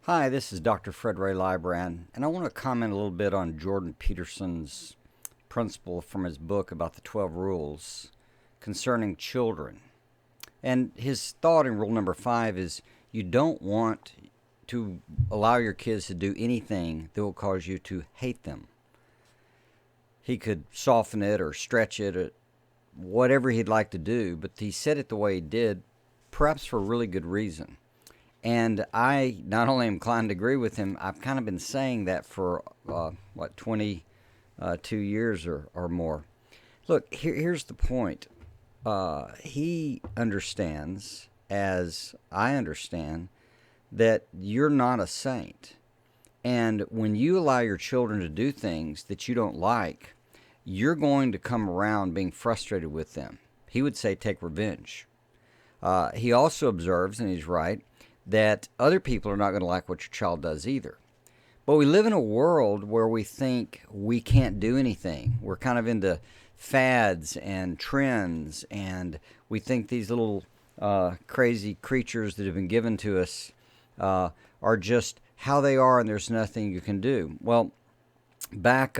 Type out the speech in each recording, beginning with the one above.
Hi, this is Dr. Fred Ray Librand, and I want to comment a little bit on Jordan Peterson's principle from his book about the 12 rules concerning children. And his thought in rule number 5 is you don't want to allow your kids to do anything that will cause you to hate them. He could soften it or stretch it or whatever he'd like to do, but he said it the way he did, perhaps for a really good reason. And I not only am inclined to agree with him, I've kind of been saying that for, 22 years or more. Look, here's the point. He understands, as I understand, that you're not a saint. And when you allow your children to do things that you don't like, you're going to come around being frustrated with them. He would say take revenge. He also observes, and he's right, that other people are not going to like what your child does either. But we live in a world where we think we can't do anything. We're kind of into fads and trends, and we think these little crazy creatures that have been given to us are just how they are, and there's nothing you can do. Well, back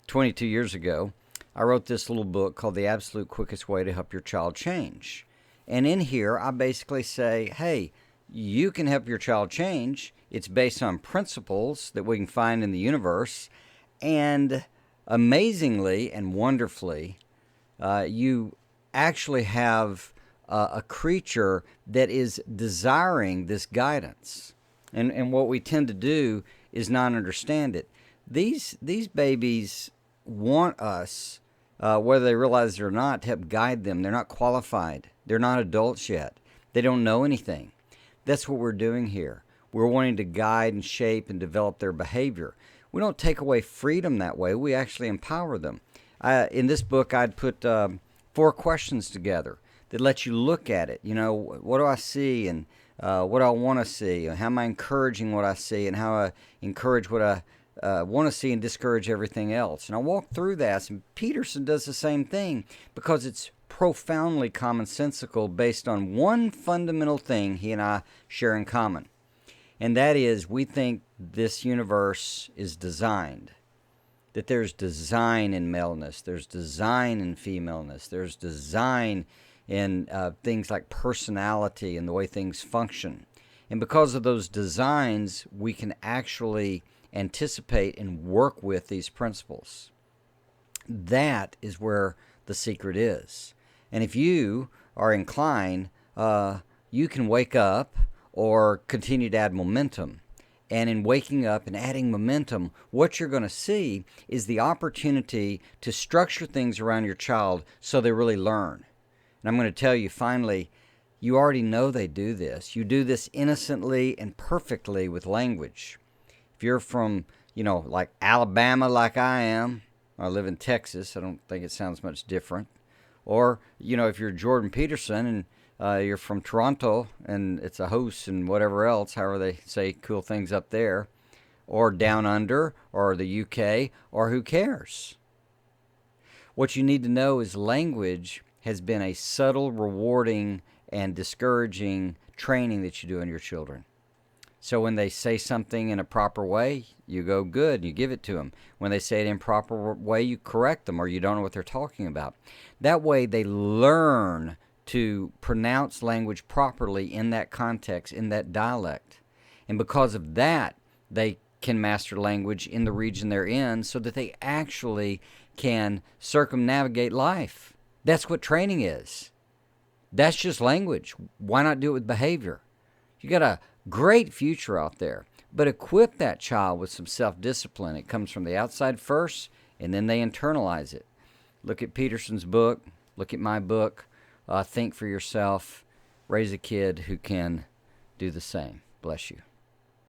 22 years ago, I wrote this little book called The Absolute Quickest Way to Help Your Child Change. And in here, I basically say, hey, you can help your child change. It's based on principles that we can find in the universe. And amazingly and wonderfully, you actually have a creature that is desiring this guidance. And what we tend to do is not understand it. These babies want us, whether they realize it or not, to help guide them. They're not qualified. They're not adults yet. They don't know anything. That's what we're doing here. We're wanting to guide and shape and develop their behavior. We don't take away freedom that way. We actually empower them. In this book, I'd put 4 questions together that let you look at it. You know, what do I see and what do I want to see? How am I encouraging what I see and how I encourage what I want to see and discourage everything else? And I walk through that, and Peterson does the same thing because it's profoundly commonsensical based on one fundamental thing he and I share in common. And that is we think this universe is designed, that there's design in maleness, there's design in femaleness, there's design in things like personality and the way things function. And because of those designs, we can actually anticipate and work with these principles. That is where the secret is. And if you are inclined, you can wake up or continue to add momentum. And in waking up and adding momentum, what you're going to see is the opportunity to structure things around your child so they really learn. And I'm going to tell you finally, you already know they do this. You do this innocently and perfectly with language. If you're from, like Alabama like I am, I live in Texas, I don't think it sounds much different. Or, if you're Jordan Peterson and you're from Toronto and it's a host and whatever else, however they say cool things up there, or down under, or the UK, or who cares? What you need to know is language has been a subtle, rewarding, and discouraging training that you do on your children. So when they say something in a proper way, you go good, you give it to them. When they say it in a proper way, you correct them or you don't know what they're talking about. That way they learn to pronounce language properly in that context, in that dialect. And because of that, they can master language in the region they're in so that they actually can circumnavigate life. That's what training is. That's just language. Why not do it with behavior? You got a great future out there, but equip that child with some self-discipline. It comes from the outside first, and then they internalize it. Look at Peterson's book. Look at my book. Think for yourself. Raise a kid who can do the same. Bless you.